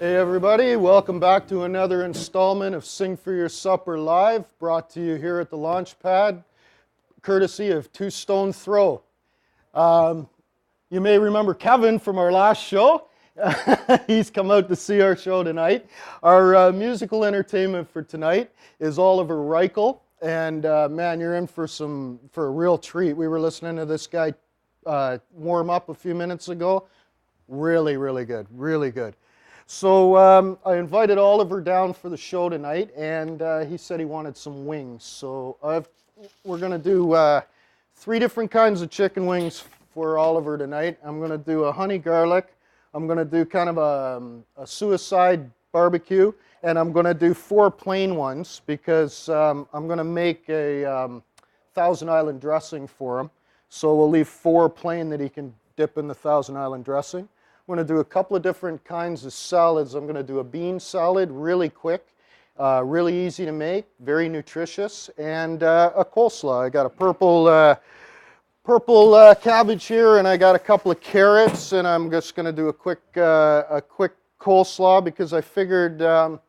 Hey everybody, welcome back to another installment of Sing for Your Supper Live, brought to you here at the launch pad, courtesy of Two Stone Throw. You may remember Kevin from our last show. He's come out to see our show tonight. Our musical entertainment for tonight is Oliver Reichel, and man, you're in for a real treat. We were listening to this guy warm up a few minutes ago. Really, really good, really good. So I invited Oliver down for the show tonight, and he said he wanted some wings. So we're going to do 3 different kinds of chicken wings for Oliver tonight. I'm going to do a honey garlic, I'm going to do kind of a suicide barbecue, and I'm going to do 4 plain ones because I'm going to make a Thousand Island dressing for him. So we'll leave 4 plain that he can dip in the Thousand Island dressing. I'm going to do a couple of different kinds of salads. I'm going to do a bean salad, really quick, really easy to make, very nutritious, and a coleslaw. I got a purple cabbage here, and I got a couple of carrots, and I'm just going to do a quick coleslaw because I figured I'm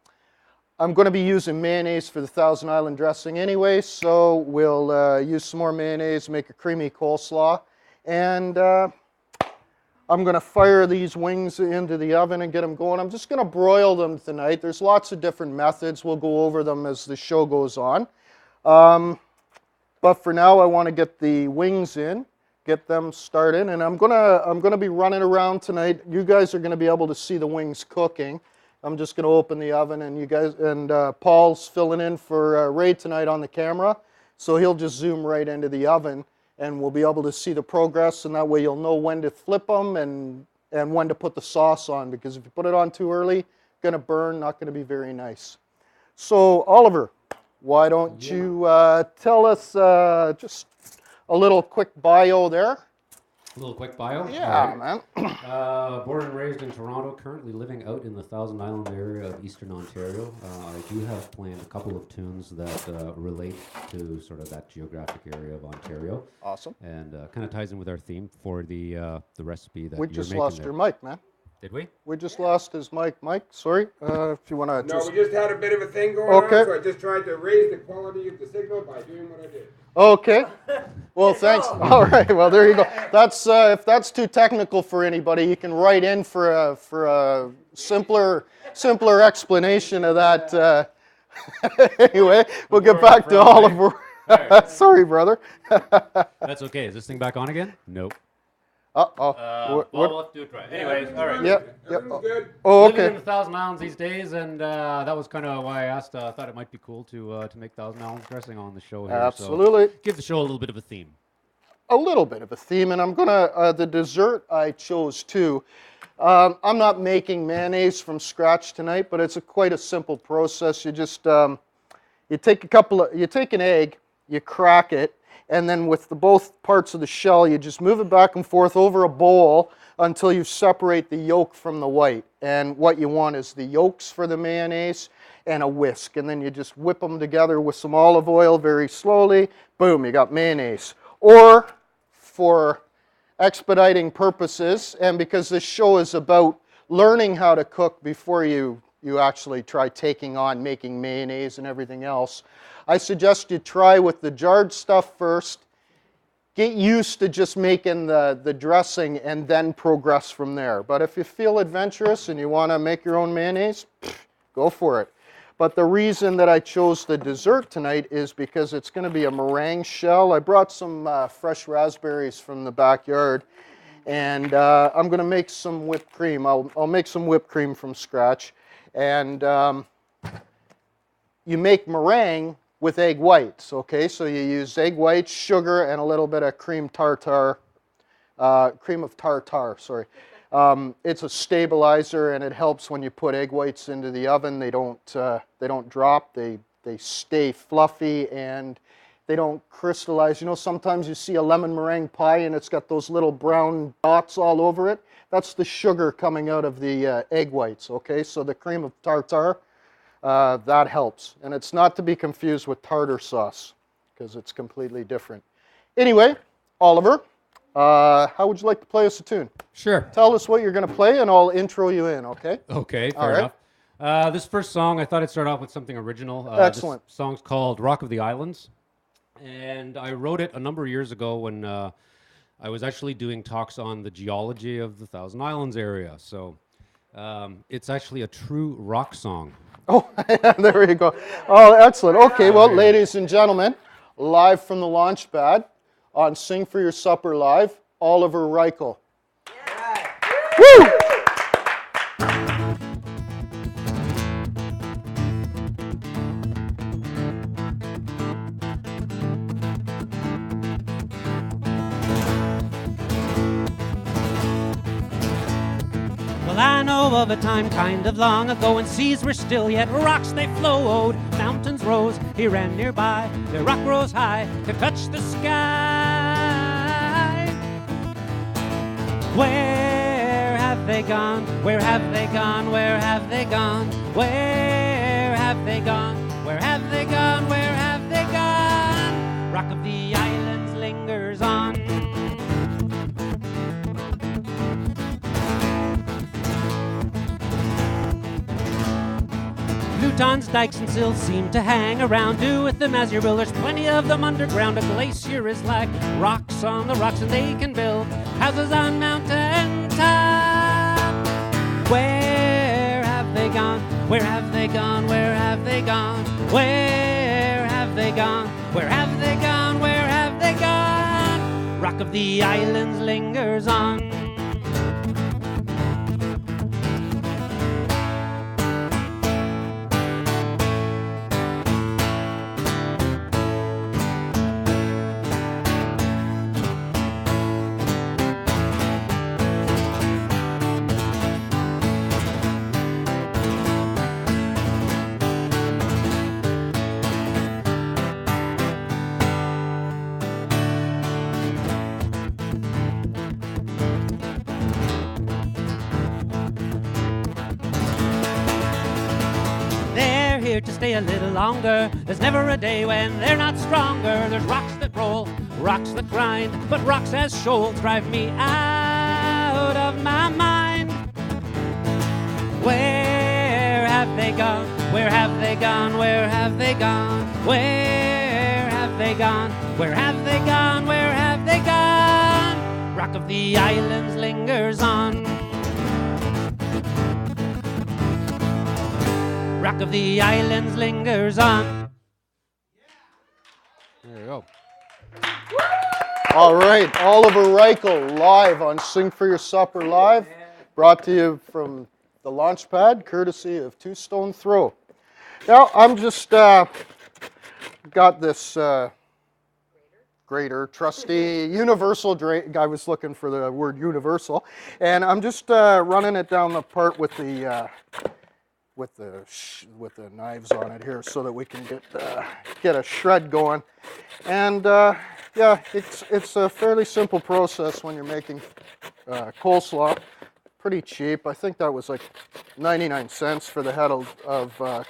going to be using mayonnaise for the Thousand Island dressing anyway, so we'll use some more mayonnaise, make a creamy coleslaw, and I'm going to fire these wings into the oven and get them going. I'm just going to broil them tonight. There's lots of different methods. We'll go over them as the show goes on. But for now, I want to get the wings in, get them started, and I'm gonna be running around tonight. You guys are going to be able to see the wings cooking. I'm just going to open the oven, and you guys Paul's filling in for Ray tonight on the camera, so he'll just zoom right into the oven. And we'll be able to see the progress, and that way you'll know when to flip them and when to put the sauce on, because if you put it on too early, going to burn, not going to be very nice. So, Oliver, why don't you tell us just a little quick bio there? A little quick bio? Yeah, man. Born and raised in Toronto, currently living out in the Thousand Island area of Eastern Ontario. I do have planned a couple of tunes that relate to sort of that geographic area of Ontario. Awesome. And kind of ties in with our theme for the recipe that We you're just making lost there. your mic, man. Did we? We just lost his mic. Mike, sorry. If you want to No, we just had a bit of a thing going on, so I just tried to raise the quality of the signal by doing what I did. Okay. Well, thanks. All right. Well, there you go. That's if that's too technical for anybody, you can write in for a simpler explanation of that. Anyway, we'll get back to Oliver. Sorry, brother. That's okay. Is this thing back on again? Nope. Uh-oh. We'll have to do it right. Anyways, all right. Yep. Everything's good. Oh, Living in okay. the Thousand Islands these days, and that was kind of why I asked. I thought it might be cool to make Thousand Islands dressing on the show here. Absolutely. So give the show a little bit of a theme. A little bit of a theme, and I'm gonna the dessert I chose too. I'm not making mayonnaise from scratch tonight, but it's quite a simple process. You just you take an egg, you crack it, and then with both parts of the shell, you just move it back and forth over a bowl until you separate the yolk from the white. And what you want is the yolks for the mayonnaise and a whisk, and then you just whip them together with some olive oil very slowly. Boom, you got mayonnaise. Or for expediting purposes, and because this show is about learning how to cook before you actually try taking on making mayonnaise and everything else, I suggest you try with the jarred stuff first, get used to just making the dressing, and then progress from there. But if you feel adventurous and you want to make your own mayonnaise, go for it. But the reason that I chose the dessert tonight is because it's going to be a meringue shell. I brought some fresh raspberries from the backyard, and I'm going to make some whipped cream. I'll make some whipped cream from scratch. And you make meringue with egg whites, okay? So you use egg whites, sugar, and a little bit of cream of tartar, sorry. It's a stabilizer, and it helps when you put egg whites into the oven. They don't drop. They stay fluffy, and they don't crystallize. You know, sometimes you see a lemon meringue pie, and it's got those little brown dots all over it. That's the sugar coming out of the egg whites, okay? So the cream of tartar, that helps. And it's not to be confused with tartar sauce, because it's completely different. Anyway, Oliver, How would you like to play us a tune? Sure. Tell us what you're going to play, and I'll intro you in, okay? Okay, All fair right. enough. This first song, I thought I'd start off with something original. Excellent. This song's called Rock of the Islands. And I wrote it a number of years ago when I was actually doing talks on the geology of the Thousand Islands area. So it's actually a true rock song. Oh, there you go. Oh, excellent. Okay, well, ladies and gentlemen, live from the launch pad on Sing for Your Supper Live, Oliver Reichel. Woo! Well, I know of a time kind of long ago when seas were still, yet rocks they flowed. Mountains rose here and nearby. The rock rose high to touch the sky. Where have they gone? Where have they gone? Where have they gone? Where have they gone? Where have they gone? Where have they gone? Rock of the Islands lingers on. Plutons, dikes, and sills seem to hang around. Do with them as you will. There's plenty of them underground. A glacier is like rocks on the rocks, and they can build houses on mountain top. Where have they gone? Where have they gone? Where have they gone? Where have they gone? Where have they gone? Where have they gone? Rock of the Islands lingers on. Here to stay a little longer. There's never a day when they're not stronger. There's rocks that roll, rocks that grind, but rocks as shoals drive me out of my mind. Where have they gone? Where have they gone? Where have they gone? Where have they gone? Where have they gone? Where have they gone? Rock of the Islands lingers on. Rock of the Islands lingers on. There you go. All right, Oliver Reichel live on Sing for Your Supper Live, brought to you from the launch pad, courtesy of Two Stone Throw. Now, I'm just got this grater, trusty, universal drain. I was looking for the word universal, and I'm just running it down the part with the knives on it here, so that we can get a shred going. And yeah, it's a fairly simple process when you're making coleslaw. Pretty cheap. I think that was like 99 cents for the head of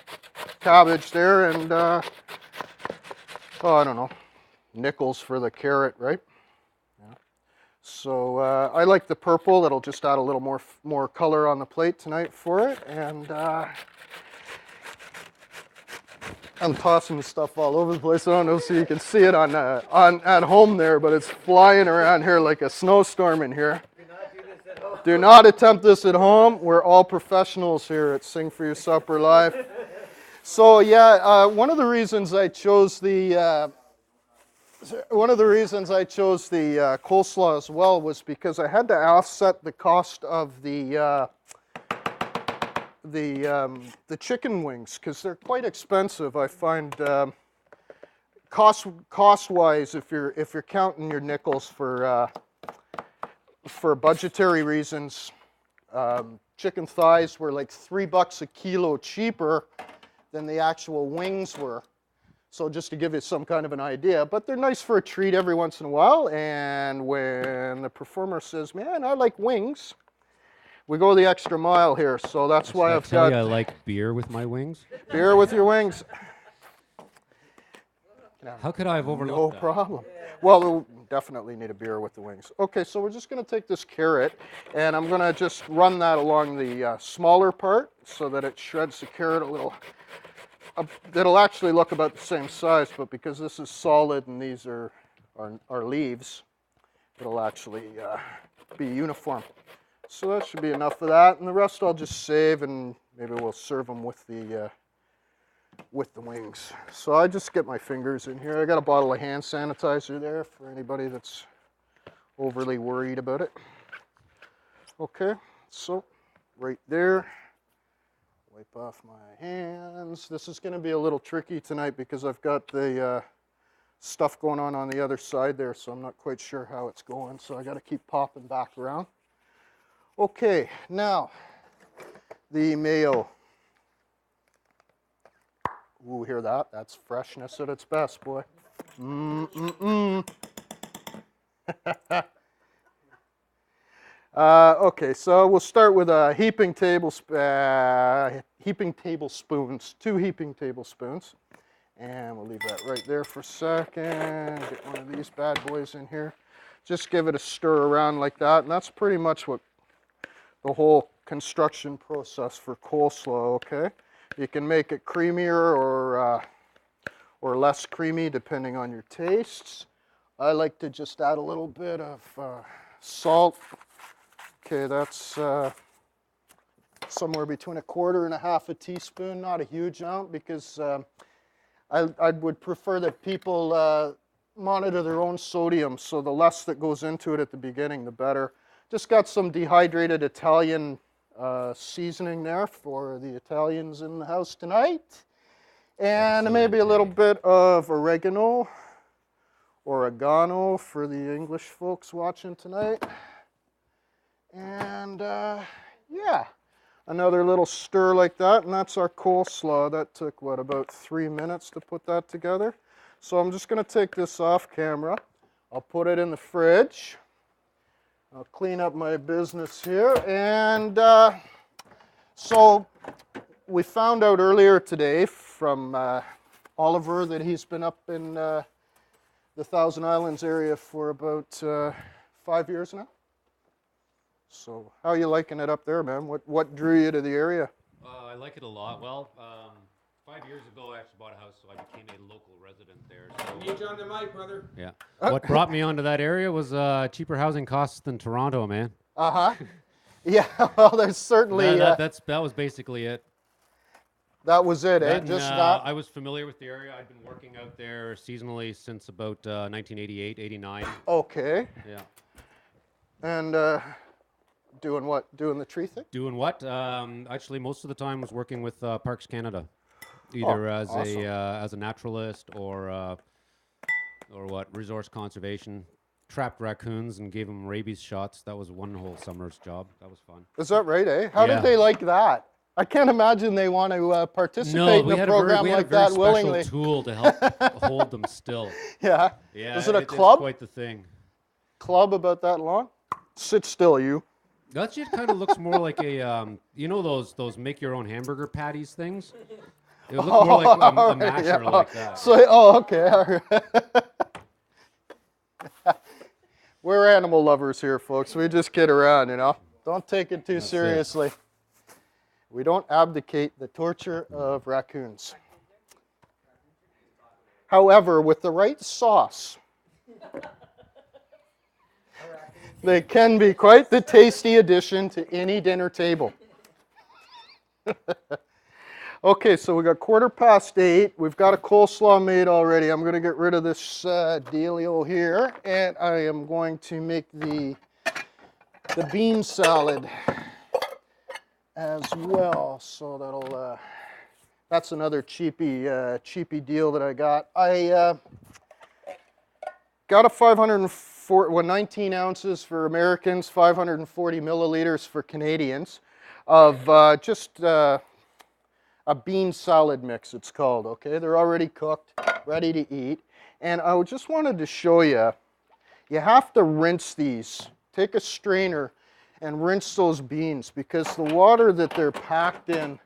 cabbage there, and oh, I don't know, nickels for the carrot, right? Yeah. So I like the purple. It'll just add a little more color on the plate tonight for it, and I'm tossing the stuff all over the place. I don't know so you can see it on at home there, but it's flying around here like a snowstorm in here. Do not attempt this at home. We're all professionals here at Sing for Your Supper Live. So yeah, one of the reasons I chose the coleslaw as well was because I had to offset the cost of the chicken wings, because they're quite expensive. I find cost-wise, if you're counting your nickels for budgetary reasons, chicken thighs were like $3 a kilo cheaper than the actual wings were. So just to give you some kind of an idea, but they're nice for a treat every once in a while. And when the performer says, "Man, I like wings," we go the extra mile here. So that's why I've got. I like beer with my wings. Beer with your wings. How could I have No overlooked that? problem. Well, we'll definitely need a beer with the wings. Okay, so we're just going to take this carrot, and I'm going to just run that along the smaller part so that it shreds the carrot a little. It'll actually look about the same size, but because this is solid and these are leaves, it'll actually be uniform. So that should be enough of that, and the rest I'll just save, and maybe we'll serve them with the wings. So I just get my fingers in here. I got a bottle of hand sanitizer there for anybody that's overly worried about it. Okay, so right there. Wipe off my hands. This is going to be a little tricky tonight because I've got the stuff going on the other side there, so I'm not quite sure how it's going, so I got to keep popping back around. Okay, now the mayo. Ooh, hear that? That's freshness at its best, boy. Okay, so we'll start with heaping tablespoons, 2 heaping tablespoons. And we'll leave that right there for a second. Get one of these bad boys in here. Just give it a stir around like that. And that's pretty much what the whole construction process for coleslaw, okay? You can make it creamier or less creamy depending on your tastes. I like to just add a little bit of salt. Okay, that's somewhere between 1/4 and 1/2 teaspoon, not a huge amount, because I would prefer that people monitor their own sodium, so the less that goes into it at the beginning, the better. Just got some dehydrated Italian seasoning there for the Italians in the house tonight. And maybe a little bit of oregano for the English folks watching tonight. And yeah, another little stir like that, and that's our coleslaw. That took, what, about 3 minutes to put that together. So I'm just going to take this off camera. I'll put it in the fridge. I'll clean up my business here. And so we found out earlier today from Oliver that he's been up in the Thousand Islands area for about 5 years now. So how are you liking it up there, man? What drew you to the area? I like it a lot. Well, 5 years ago I actually bought a house, so I became a local resident there. So Get you on the mic, brother. yeah. What brought me onto that area was cheaper housing costs than Toronto, man. Uh-huh. Yeah, well, there's certainly... That was basically it. That was it, eh? And, Just that? I was familiar with the area. I'd been working out there seasonally since about 1988, 89. Okay. Yeah. And doing what? Doing the tree thing? Doing what? Actually, most of the time was working with Parks Canada, either as a naturalist or what, resource conservation. Trapped raccoons and gave them rabies shots. That was one whole summer's job. That was fun. Is that right, eh? How Yeah. did they like that? I can't imagine they want to participate in a program like that willingly. We had a very special tool to help hold them still. Yeah. Yeah. Is it a It's club? quite the thing. Club about that long? Sit still, you. That shit kind of looks more like a, you know those make your own hamburger patties things? It would look more like a masher yeah. like that. So, okay. All right. We're animal lovers here, folks. We just kid around, you know. Don't take it too seriously. We don't abdicate the torture of raccoons. However, with the right sauce, they can be quite the tasty addition to any dinner table. Okay, so we got 8:15. We've got a coleslaw made already. I'm going to get rid of this dealio here, and I am going to make the bean salad as well. So that's another cheapy deal that I got. I got a 19 ounces for Americans, 540 milliliters for Canadians of just a bean salad mix, it's called, okay? They're already cooked, ready to eat. And I just wanted to show you, you have to rinse these. Take a strainer and rinse those beans, because the water that they're packed in,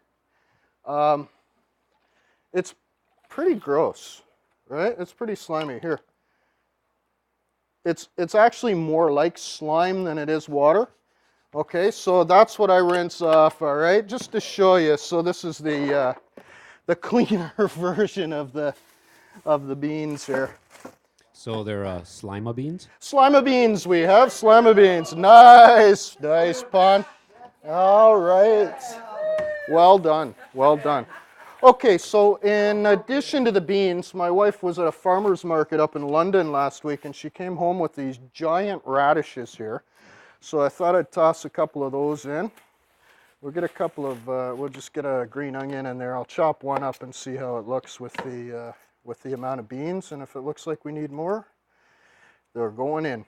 it's pretty gross. right? It's pretty slimy. Here. It's actually more like slime than it is water. Okay, so that's what I rinse off, all right? Just to show you. So this is the cleaner version of the beans here. So they're slima beans? Slima beans, we have slima beans. Nice, nice pun. All right. Well done, well done. Okay, so in addition to the beans, my wife was at a farmer's market up in London last week, and she came home with these giant radishes here. So I thought I'd toss a couple of those in. We'll get a couple of, we'll just get a green onion in there. I'll chop one up and see how it looks with the amount of beans, and if it looks like we need more, they're going in.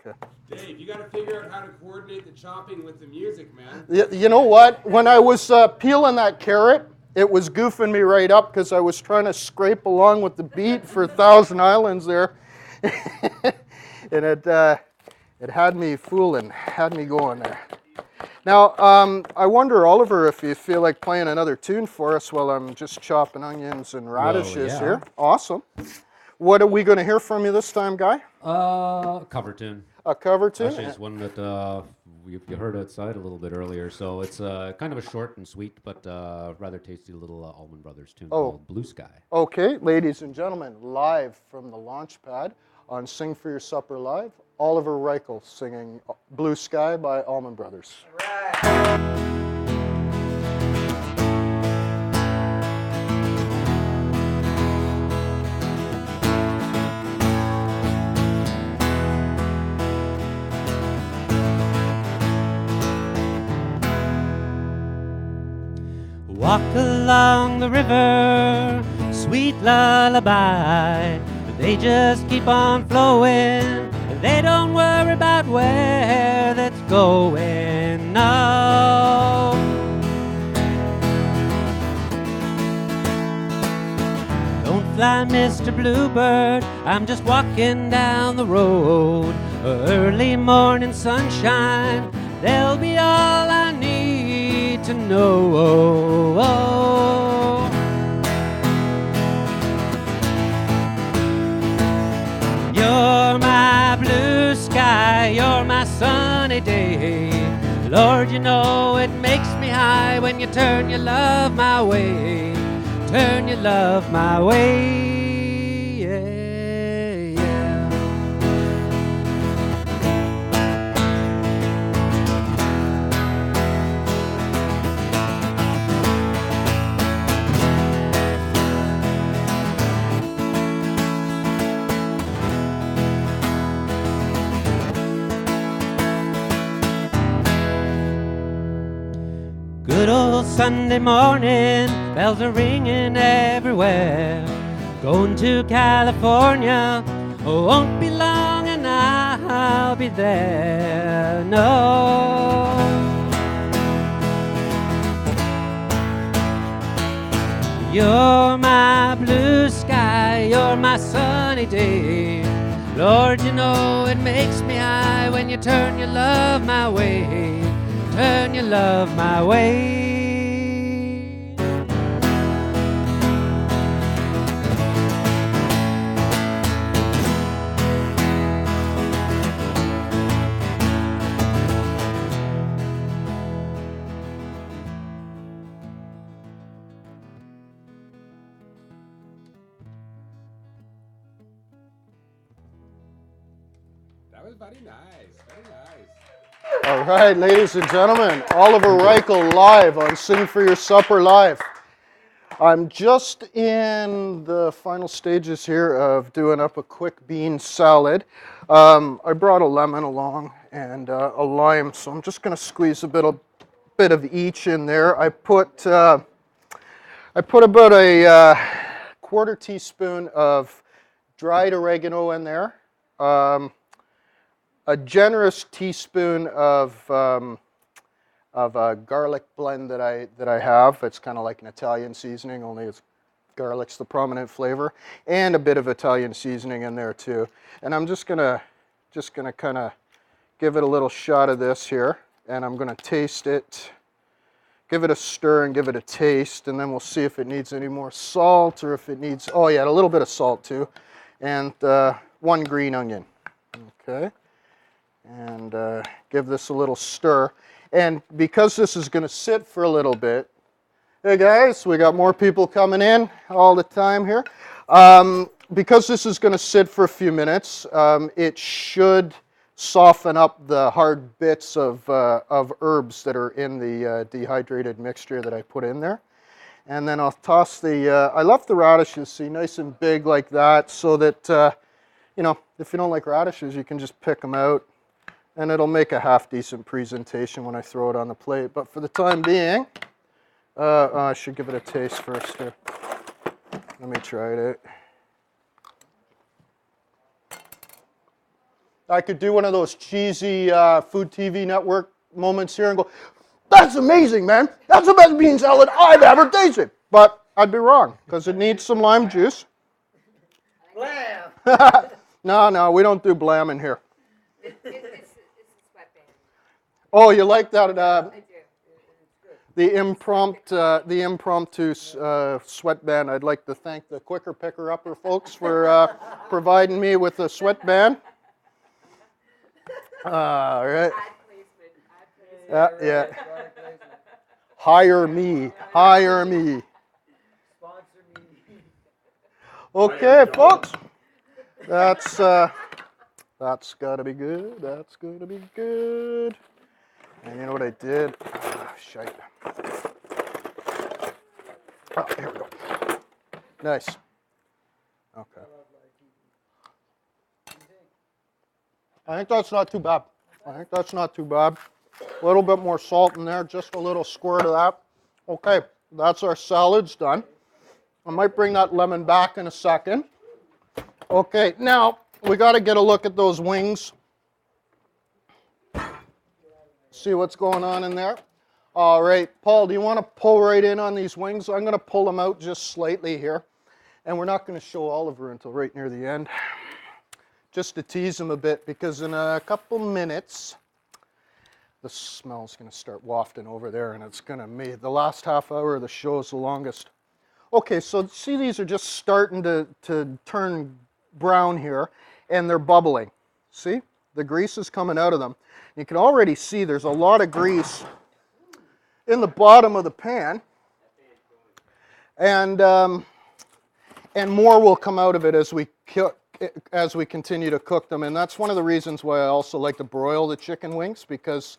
Okay. Dave, you got to figure out how to coordinate the chopping with the music, man. You know what? When I was peeling that carrot, it was goofing me right up because I was trying to scrape along with the beat for Thousand Islands there. And it had me fooling, had me going there. Now, I wonder, Oliver, if you feel like playing another tune for us while I'm just chopping onions and radishes here. Awesome. What are we going to hear from you this time, Guy? Cover tune. A cover tune? Actually, it's one that you heard outside a little bit earlier. So it's kind of a short and sweet, but rather tasty little Allman Brothers tune called Blue Sky. Okay, ladies and gentlemen, live from the launch pad on Sing for Your Supper Live, Oliver Reichel singing Blue Sky by Allman Brothers. All right. Walk along the river, sweet lullaby. They just keep on flowing. They don't worry about where that's going. No. Don't fly, Mr. Bluebird. I'm just walking down the road. Early morning sunshine. They'll be all I need to know. You're my blue sky, you're my sunny day. Lord, you know it makes me high when you turn your love my way. Turn your love my way, yeah, yeah. Good old Sunday morning, bells are ringing everywhere. Going to California, won't be long and I'll be there. No. You're my blue sky, you're my sunny day. Lord, you know it makes me high when you turn your love my way. Turn your love my way. That was very nice, very nice. All right, ladies and gentlemen, Oliver Reichel live on Sing for Your Supper Live. I'm just in the final stages here of doing up a quick bean salad. I brought a lemon along and a lime, so I'm just going to squeeze a bit of each in there. I put about a quarter teaspoon of dried oregano in there. A generous teaspoon of a garlic blend that I have. It's kind of like an Italian seasoning, only garlic's the prominent flavor, and a bit of Italian seasoning in there too. And I'm just gonna just going to kind of give it a little shot of this here, and I'm going to taste it, give it a stir and give it a taste, and then we'll see if it needs any more salt or if it needs, oh yeah, a little bit of salt too, and 1 green onion. Okay, and give this a little stir. And because this is going to sit for a little bit, hey guys, we got more people coming in all the time here. Because this is going to sit for a few minutes, it should soften up the hard bits of herbs that are in the dehydrated mixture that I put in there. And then I'll toss the, I left the radishes, see, nice and big like that, so that, you know, if you don't like radishes, you can just pick them out, and it'll make a half-decent presentation when I throw it on the plate. But for the time being, I should give it a taste first here. Let me try it out. I could do one of those cheesy Food TV Network moments here and go, that's amazing, man. That's the best bean salad I've ever tasted. But I'd be wrong, because it needs some lime juice. Blam! No, we don't do blam in here. It's a sweatband. Oh, you like that? I do. It's good. The impromptu sweatband. I'd like to thank the Quicker Picker Upper folks for providing me with a sweatband. All right. Ad placement. Yeah. Hire me. Hire me. Sponsor me. Okay, folks. That's gotta be good. That's gonna be good. And you know what I did? Shite. Oh, here we go. Nice. Okay. I think that's not too bad. A little bit more salt in there, just a little squirt of that. Okay, that's our salads done. I might bring that lemon back in a second. Okay, now we got to get a look at those wings. See what's going on in there. All right, Paul, do you want to pull right in on these wings? I'm going to pull them out just slightly here. And we're not going to show Oliver until right near the end. Just to tease him a bit, because in a couple minutes, the smell's going to start wafting over there, and it's going to make the last half hour of the show is the longest. Okay, so see, these are just starting to turn brown here, and they're bubbling. See? The grease is coming out of them. You can already see there's a lot of grease in the bottom of the pan, and more will come out of it as we continue to cook them. And that's one of the reasons why I also like to broil the chicken wings, because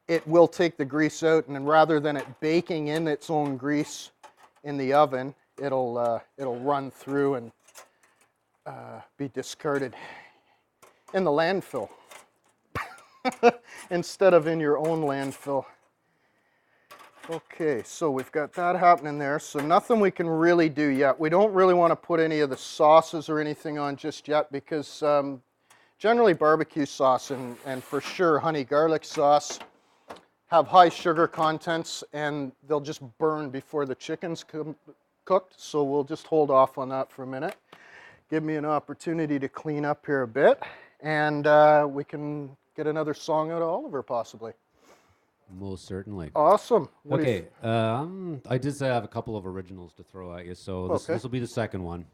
it will take the grease out, and then rather than it baking in its own grease in the oven, it'll run through and be discarded in the landfill instead of in your own landfill. Okay, so we've got that happening there. So nothing we can really do yet. We don't really want to put any of the sauces or anything on just yet, because generally barbecue sauce and for sure honey garlic sauce have high sugar contents, and they'll just burn before the chicken's cooked. So we'll just hold off on that for a minute. Give me an opportunity to clean up here a bit, and we can get another song out of Oliver possibly. Most certainly. Awesome. Okay, I did say I have a couple of originals to throw at you, so this will be the second one.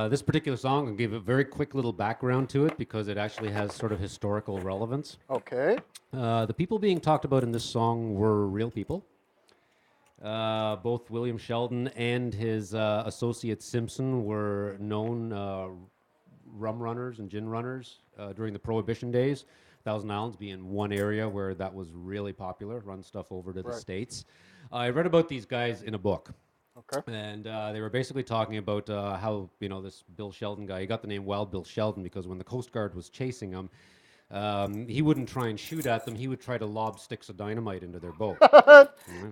This particular song, I'll give a very quick little background to it, because it actually has sort of historical relevance. Okay. The people being talked about in this song were real people. Both William Sheldon and his associate Simpson were known rum runners and gin runners during the Prohibition days. Thousand Islands being one area where that was really popular, run stuff over to the States. I read about these guys in a book. Okay. And they were basically talking about how, this Bill Sheldon guy, he got the name Wild Bill Sheldon because when the Coast Guard was chasing him, he wouldn't try and shoot at them. He would try to lob sticks of dynamite into their boat.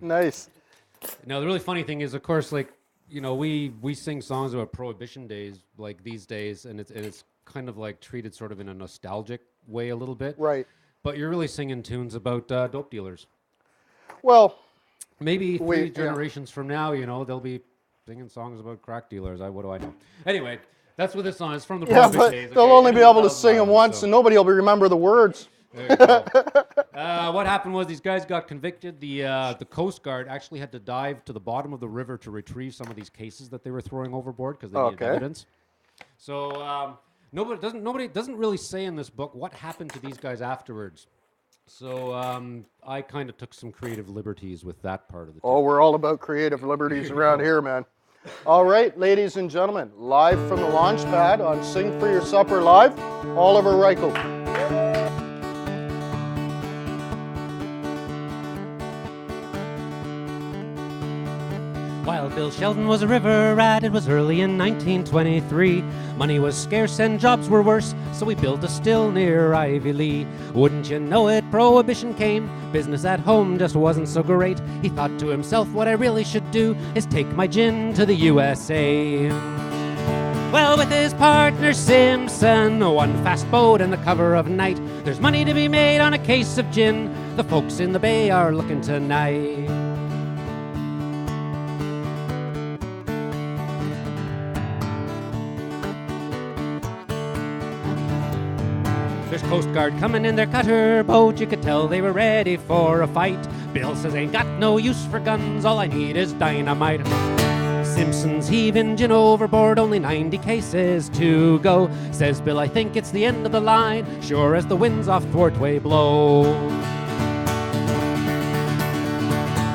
Nice. Now, the really funny thing is, of course, we sing songs about Prohibition days like these days, and it's kind of like treated sort of in a nostalgic way a little bit. Right. But you're really singing tunes about dope dealers. Well, maybe three generations from now, they'll be singing songs about crack dealers. What do I know? Anyway, That's what this song is from the Yeah, Prohibition but days. they'll okay? only I be know able to Thousand sing them Island, once, so and nobody will remember the words. there you go. What happened was these guys got convicted. The Coast Guard actually had to dive to the bottom of the river to retrieve some of these cases that they were throwing overboard because they needed Okay. evidence. So nobody doesn't really say in this book what happened to these guys afterwards. So I kind of took some creative liberties with that part of the. Oh, we're all about creative liberties around here, man. All right, ladies and gentlemen, live from the launch pad on Sing for Your Supper Live, Oliver Reichel. While Bill Sheldon was a river rat, it was early in 1923. Money was scarce and jobs were worse, so we built a still near Ivy Lee. Wouldn't you know it, Prohibition came. Business at home just wasn't so great. He thought to himself, what I really should do is take my gin to the USA. Well, with his partner Simpson, one fast boat and the cover of night, there's money to be made on a case of gin. The folks in the bay are looking tonight. There's Coast Guard coming in their cutter boat. You could tell they were ready for a fight. Bill says, ain't got no use for guns. All I need is dynamite. Simpson's heaving gin overboard. Only 90 cases to go. Says Bill, I think it's the end of the line. Sure as the winds off thwartway blow.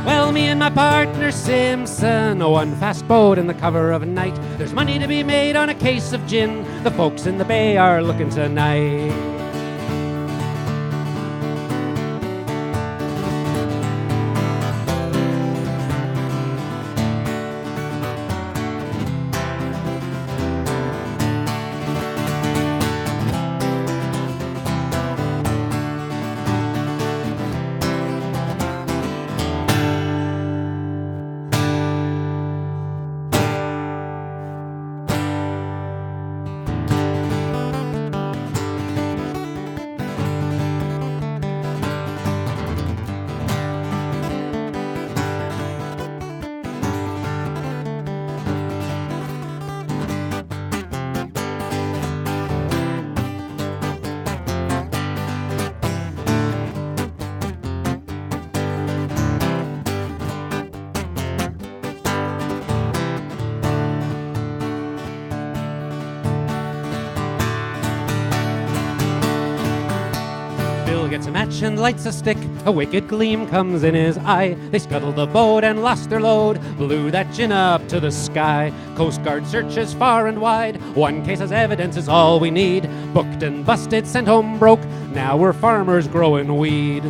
Well, me and my partner Simpson, one fast boat in the cover of night. There's money to be made on a case of gin. The folks in the bay are looking tonight. Gets a match and lights a stick. A wicked gleam comes in his eye. They scuttled the boat and lost their load. Blew that gin up to the sky. Coast Guard searches far and wide. One case as evidence is all we need. Booked and busted, sent home broke. Now we're farmers growing weed.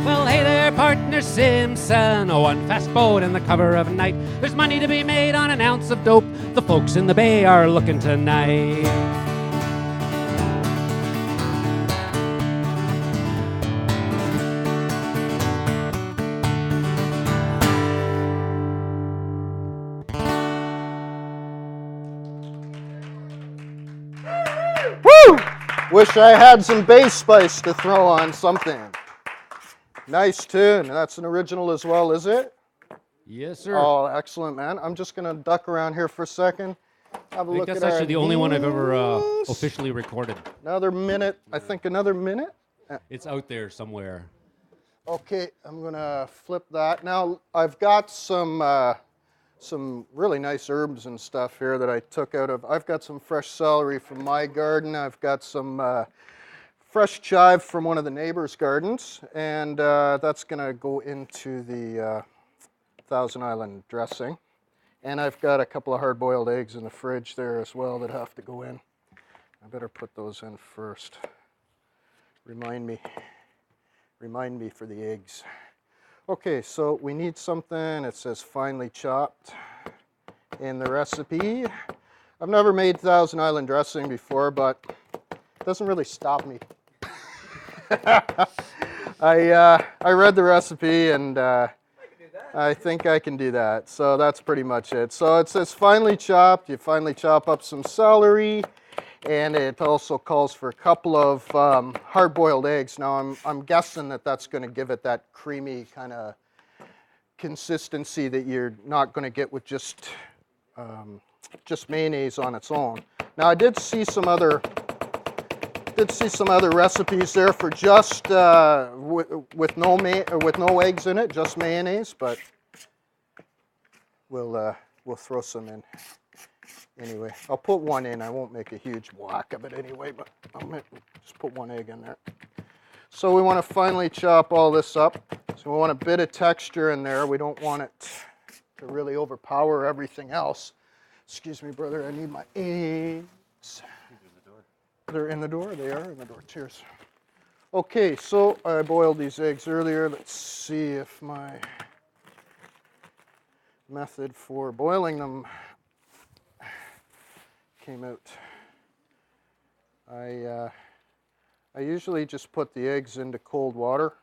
Well, hey there, partner Simpson. One fast boat in the cover of night. There's money to be made on an ounce of dope. The folks in the bay are looking tonight. Woo! Wish I had some bass spice to throw on something. Nice tune. That's an original as well, is it? Yes, sir. Oh, excellent, man. I'm just going to duck around here for a second. Have a I think look that's at actually the only one I've ever these. officially recorded. Another minute. I think another minute. It's out there somewhere. Okay, I'm going to flip that. Now, I've got some really nice herbs and stuff here that I took out of. I've got some fresh celery from my garden. I've got some fresh chive from one of the neighbors' gardens, and that's going to go into the Thousand Island dressing. And I've got a couple of hard-boiled eggs in the fridge there as well that have to go in. I better put those in first. Remind me for the eggs. Okay, so we need something. It says finely chopped in the recipe. I've never made Thousand Island dressing before, but it doesn't really stop me. I read the recipe and I think I can do that. So that's pretty much it. So it says finely chopped. You finely chop up some celery, and it also calls for a couple of hard-boiled eggs. Now I'm guessing that that's going to give it that creamy kind of consistency that you're not going to get with just just mayonnaise on its own. Now I did see some other recipes there for just with no eggs in it, just mayonnaise, but we'll throw some in anyway. I'll put one in. I won't make a huge whack of it anyway, but I'll just put one egg in there. So we want to finely chop all this up. So we want a bit of texture in there. We don't want it to really overpower everything else. Excuse me, brother, I need my eggs. They're in the door? They are in the door. Cheers. Okay, so I boiled these eggs earlier. Let's see if my method for boiling them came out. I usually just put the eggs into cold water,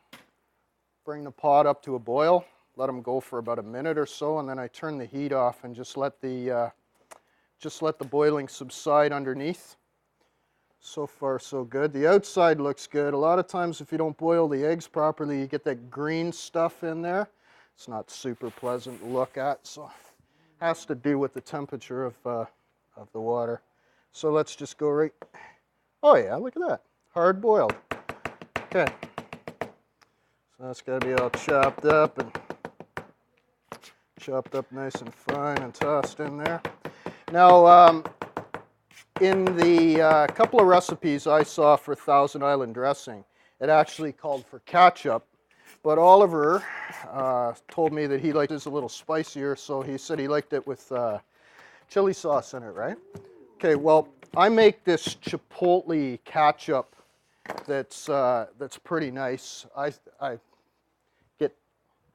bring the pot up to a boil, let them go for about a minute or so, and then I turn the heat off and just let the boiling subside underneath. So far, so good. The outside looks good. A lot of times if you don't boil the eggs properly, you get that green stuff in there. It's not super pleasant to look at, so it has to do with the temperature of the water. So let's just go right, oh yeah, look at that, hard boiled. Okay, so that's got to be all chopped up nice and fine and tossed in there. Now, in the couple of recipes I saw for Thousand Island dressing, it actually called for ketchup, but Oliver told me that he liked it a little spicier, so he said he liked it with chili sauce in it, right? Okay, well, I make this chipotle ketchup that's pretty nice. I get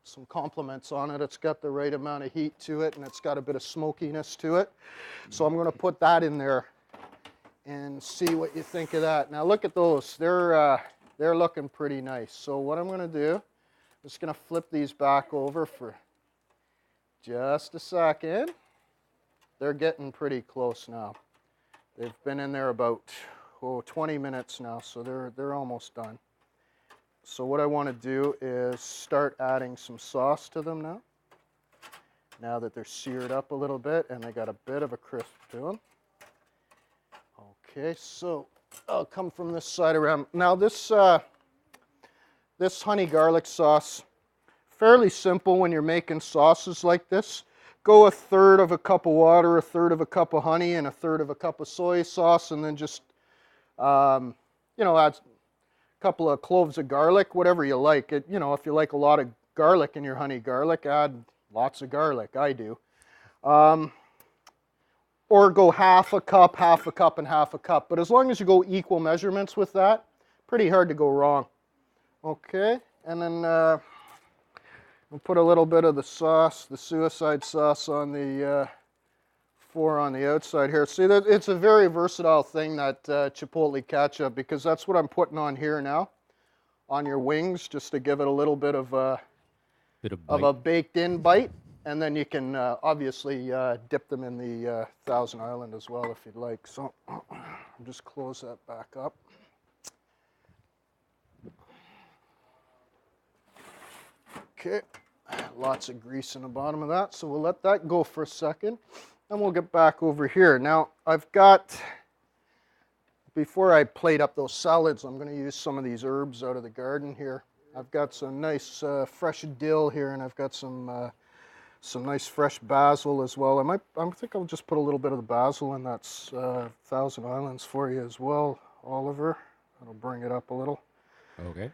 some compliments on it. It's got the right amount of heat to it, and it's got a bit of smokiness to it. So I'm going to put that in there and see what you think of that. Now look at those. They're looking pretty nice. So what I'm going to do, I'm just going to flip these back over for just a second. They're getting pretty close now. They've been in there about 20 minutes now, so they're almost done. So what I want to do is start adding some sauce to them now. Now that they're seared up a little bit and they got a bit of a crisp to them. Okay, so I'll come from this side around. Now this honey garlic sauce, fairly simple when you're making sauces like this. Go 1/3 of a cup of water, 1/3 of a cup of honey, and 1/3 of a cup of soy sauce, and then just, add a couple of cloves of garlic, whatever you like. If you like a lot of garlic in your honey garlic, add lots of garlic. I do. Or go half a cup, and half a cup. But as long as you go equal measurements with that, pretty hard to go wrong. Okay, and then we'll put a little bit of the sauce, the suicide sauce on the on the outside here. See, that it's a very versatile thing, that chipotle ketchup, because that's what I'm putting on here now, on your wings, just to give it a little bit of a baked-in bite. And then you can obviously dip them in the Thousand Island as well if you'd like. So I'll just close that back up. Okay, lots of grease in the bottom of that, so we'll let that go for a second, and we'll get back over here. Now, I've got, before I plate up those salads, I'm going to use some of these herbs out of the garden here. I've got some nice fresh dill here, and I've got some nice fresh basil as well. I think I'll just put a little bit of the basil in that Thousand Islands for you as well, Oliver. That'll bring it up a little. Okay.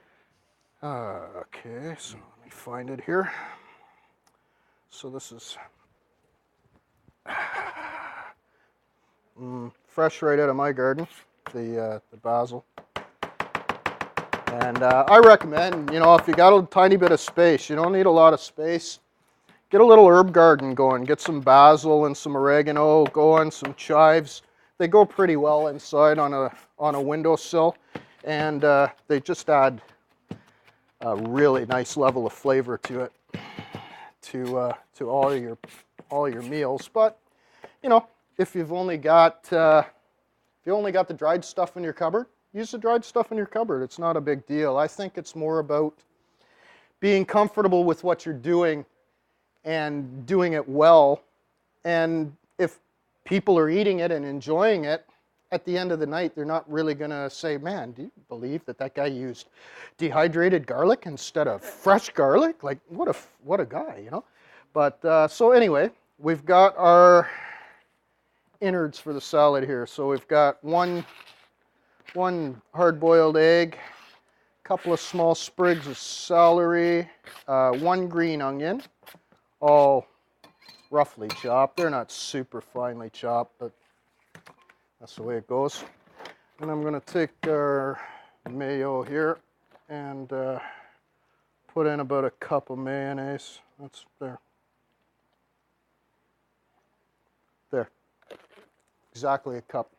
Okay, so let me find it here. So this is fresh right out of my garden, the basil. And I recommend, if you got a tiny bit of space, you don't need a lot of space, get a little herb garden going. Get some basil and some oregano going, some chives. They go pretty well inside on a windowsill, and they just add a really nice level of flavor to it, to all your meals. But if you've only got the dried stuff in your cupboard, use the dried stuff in your cupboard. It's not a big deal. I think it's more about being comfortable with what you're doing and doing it well. And if people are eating it and enjoying it, at the end of the night, they're not really going to say, man, do you believe that that guy used dehydrated garlic instead of fresh garlic? Like, what a guy, you know? But, so anyway, we've got our innards for the salad here. So we've got one hard-boiled egg, a couple of small sprigs of celery, one green onion, all roughly chopped. They're not super finely chopped, but that's the way it goes. And I'm going to take our mayo here and put in about a cup of mayonnaise. That's there. There. Exactly a cup.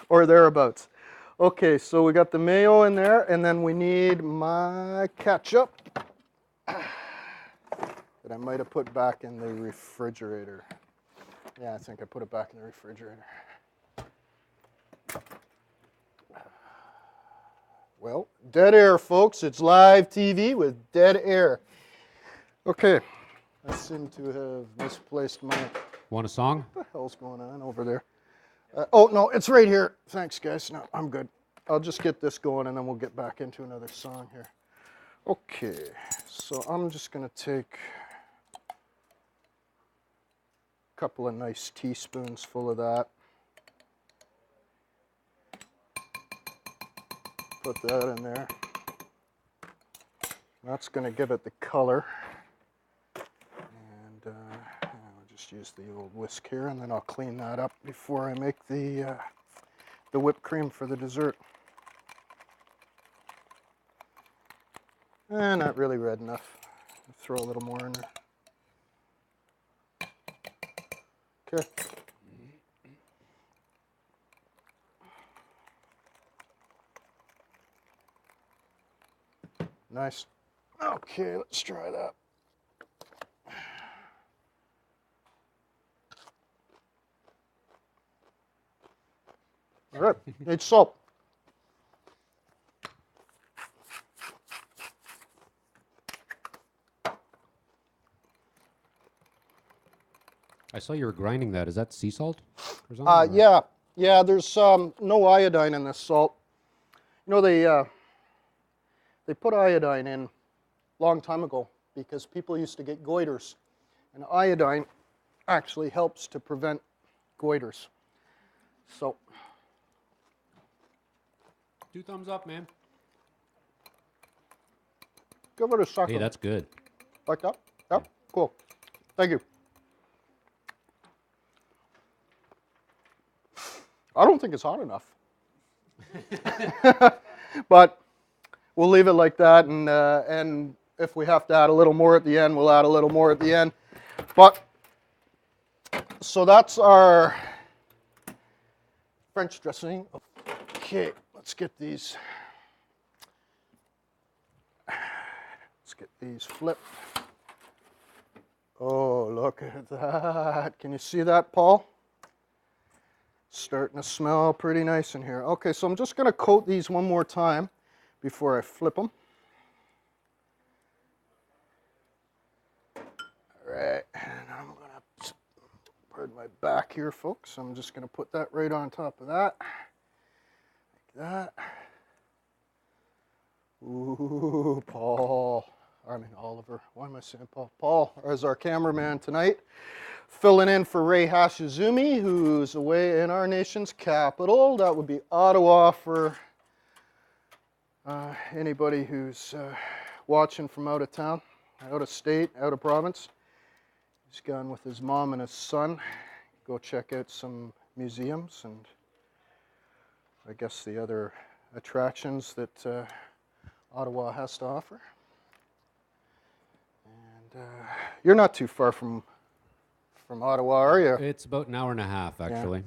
Or thereabouts. Okay, so we got the mayo in there, and then we need my ketchup that I might have put back in the refrigerator. Yeah, I think I put it back in the refrigerator. Well, dead air, folks. It's live TV with dead air. Okay, I seem to have misplaced my... Want a song? What the hell's going on over there? Oh, no, it's right here. Thanks, guys. No, I'm good. I'll just get this going, and then we'll get back into another song here. Okay, so I'm just going to take a couple of nice teaspoons full of that. Put that in there. That's going to give it the color. And I'll just use the old whisk here, and then I'll clean that up before I make the whipped cream for the dessert. Not really red enough. Throw a little more in there. Okay. Nice. Okay, let's try that. All right, need salt. I saw you were grinding that. Is that sea salt or something? Or- Yeah. There's no iodine in this salt. You know, they put iodine in a long time ago because people used to get goiters, and iodine actually helps to prevent goiters. So, 2 thumbs up, man. give it a second. Hey, that's good. Like that? Yep. Cool. Thank you. I don't think it's hot enough. But we'll leave it like that, and if we have to add a little more at the end, we'll add a little more at the end. But, so that's our French dressing. Okay, let's get these flipped. Oh, look at that. Can you see that, Paul? Starting to smell pretty nice in here. Okay, so I'm just going to coat these one more time before I flip them. All right, and I'm going to, pardon my back here, folks. I'm just going to put that right on top of that. Like that. Ooh, Paul. I mean, Oliver. Why am I saying Paul? Paul is our cameraman tonight, filling in for Ray Hashizumi, who's away in our nation's capital. That would be Ottawa for anybody who's watching from out of town, out of state, out of province. He's gone with his mom and his son. Go check out some museums and I guess the other attractions that Ottawa has to offer. And you're not too far from Ottawa, are you? It's about an hour and a half, actually,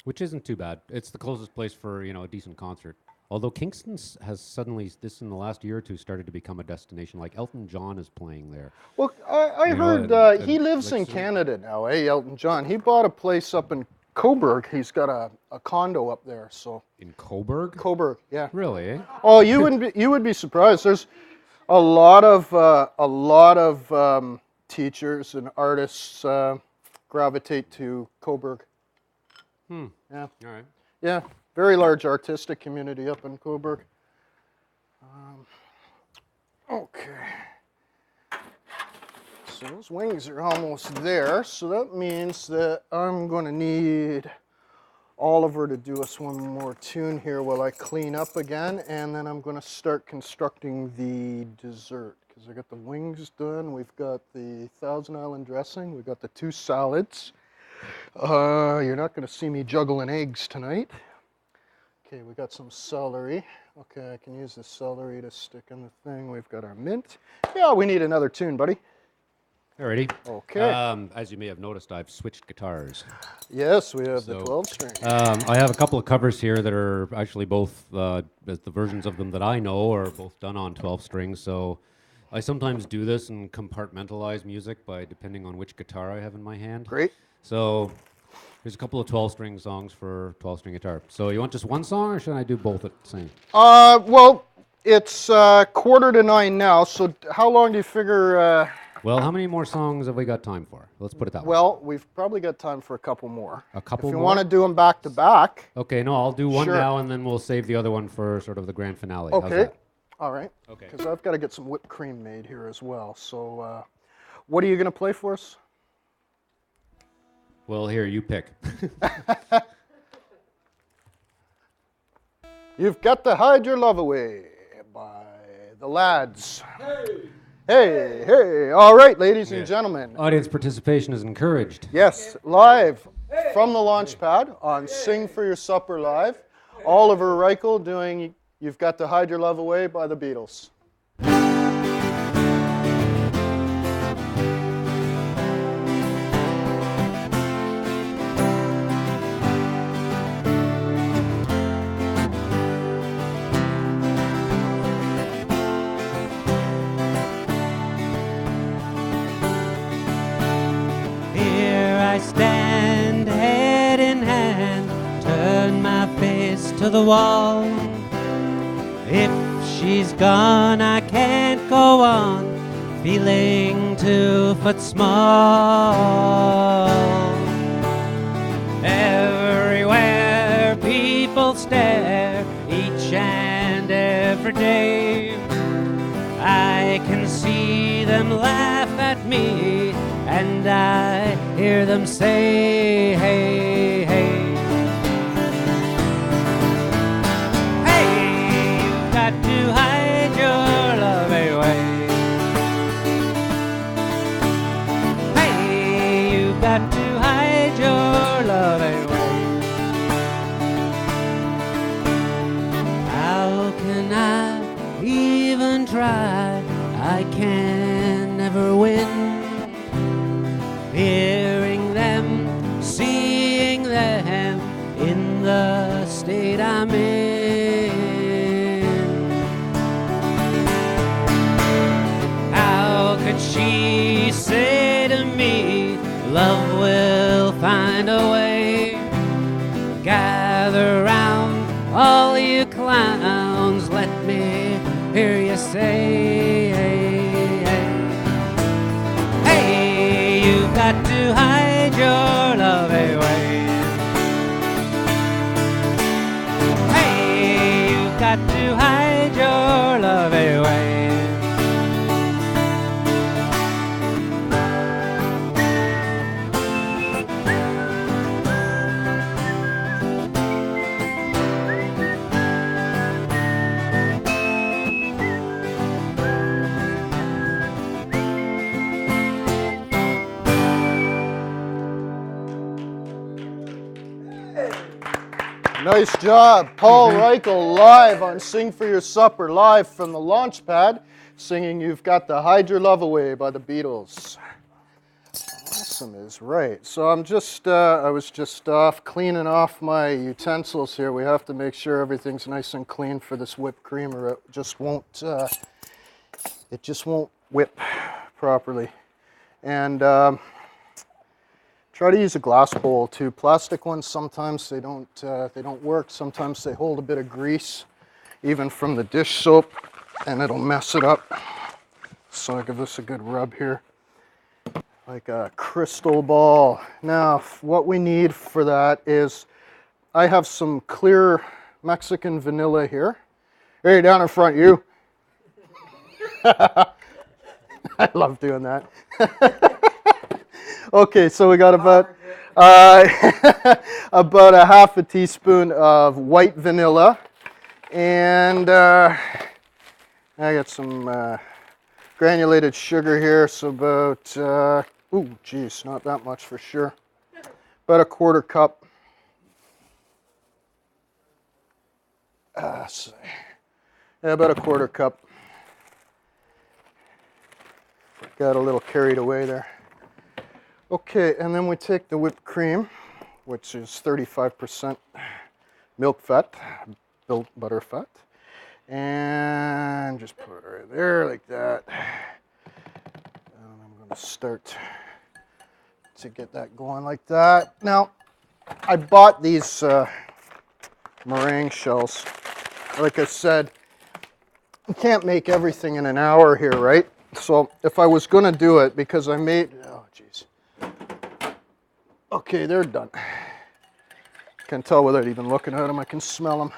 which isn't too bad. It's the closest place for, a decent concert. Although Kingston has suddenly, in the last year or two, started to become a destination. Like Elton John is playing there. Well, I heard he lives in like Canada now, Elton John. He bought a place up in Cobourg. He's got a condo up there. So In Cobourg? Cobourg, yeah. Really, eh? Oh, you would be surprised. There's a lot of teachers and artists gravitate to Coburg. Yeah. Yeah. All right. Yeah, very large artistic community up in Coburg. Okay. So those wings are almost there, so that means that I'm going to need Oliver to do us one more tune here while I clean up again, and then I'm going to start constructing the dessert, because I got the wings done, we've got the Thousand Island dressing, we've got the 2 salads. You're not going to see me juggling eggs tonight. Okay, we got some celery. Okay, I can use the celery to stick in the thing. We've got our mint. Yeah, we need another tune, buddy. Alrighty. Okay. As you may have noticed, I've switched guitars. Yes, we have the So, 12 string. I have a couple of covers here that are actually both the versions of them that I know are both done on 12 strings. So I sometimes do this and compartmentalize music by depending on which guitar I have in my hand. Great. So here's a couple of 12-string songs for 12-string guitar. So you want just one song, or should I do both at the same? Well, it's 8:45 now, so how long do you figure... Well, how many more songs have we got time for? Let's put it that way. Well, we've probably got time for a couple more. A couple If you more? want to do them back to back. Okay, no, I'll do one Sure. now, and then we'll save the other one for sort of the grand finale. How's Okay. that? All right. Okay. Because I've got to get some whipped cream made here as well. So what are you going to play for us? Well, here, you pick. You've Got to Hide Your Love Away by the Lads. Hey, hey. All right, ladies and gentlemen. Audience participation is encouraged. Yes, live from the launch pad on Sing for Your Supper Live. Oliver Reichel doing You've Got to Hide Your Love Away by the Beatles. Here I stand, head in hand, turn my face to the wall. If she's gone, I can't go on, feeling 2 foot small. Everywhere people stare, each and every day. I can see them laugh at me, and I hear them say, hey, hey. Hey, you've got to hide your love away. Hey, you've got to hide your love away. How can I even try? I can never win. Hearing them, seeing them in the state I'm in. How could she say to me, love will find a way? Gather round, all you clowns, let me hear you say, hey, you've got to hide your love away. Hey, you've got to hide your love away. Nice job. Paul Reichel live on Sing for Your Supper, live from the launch pad, singing You've Got to Hide Your Love Away by the Beatles. Awesome is right. So I was just off cleaning off my utensils here. We have to make sure everything's nice and clean for this whipped cream, or it just won't whip properly. And try to use a glass bowl too. Plastic ones, sometimes they don't work. Sometimes they hold a bit of grease, even from the dish soap, and it'll mess it up. So I give this a good rub here. like a crystal ball. Now, what we need for that is, I have some clear Mexican vanilla here. Hey, down in front, you. I love doing that. Okay, so we got about about a half a teaspoon of white vanilla, and I got some granulated sugar here, so about ooh, geez, not that much for sure. About a quarter cup. So, yeah, about a quarter cup. Got a little carried away there. Okay, and then we take the whipped cream, which is 35% milk fat, milk butter fat, and just put it right there like that. And I'm going to start to get that going like that. Now, I bought these meringue shells. Like I said, you can't make everything in an hour here, right? So if I was going to do it, because I made, oh geez. Okay, they're done. Can't tell without even looking at them. I can smell them.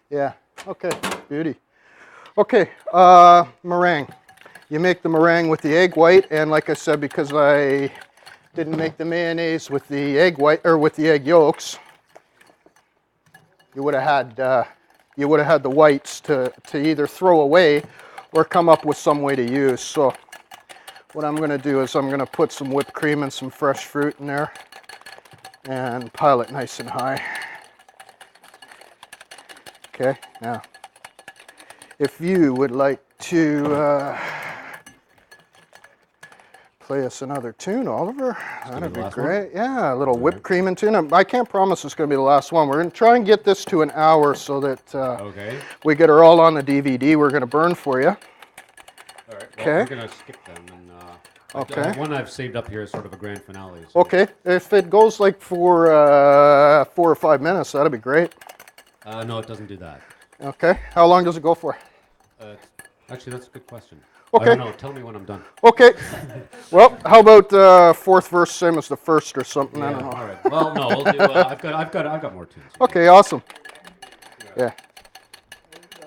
Yeah, okay, beauty. Okay, meringue. You make the meringue with the egg white, and like I said, because I didn't make the mayonnaise with the egg white, or with the egg yolks, you would have had the whites to either throw away or come up with some way to use. So what I'm going to do is I'm going to put some whipped cream and some fresh fruit in there and pile it nice and high. Okay, now if you would like to play us another tune, Oliver, that'd be great. Yeah, a little whipped cream and tune. I can't promise it's going to be the last one. We're going to try and get this to an hour so that we get her all on the DVD we're going to burn for you. All right. Well, Okay. I'm going to skip them. And, Okay. One I've saved up here is sort of a grand finale. So. Okay, if it goes like for 4 or 5 minutes, that'd be great. No, it doesn't do that. Okay, how long does it go for? Actually, that's a good question. Okay. I don't know. Tell me when I'm done. Okay, well, how about fourth verse same as the first or something? I don't know. All right. Well, no, we'll do. I've got more tunes. Okay, awesome. Yeah.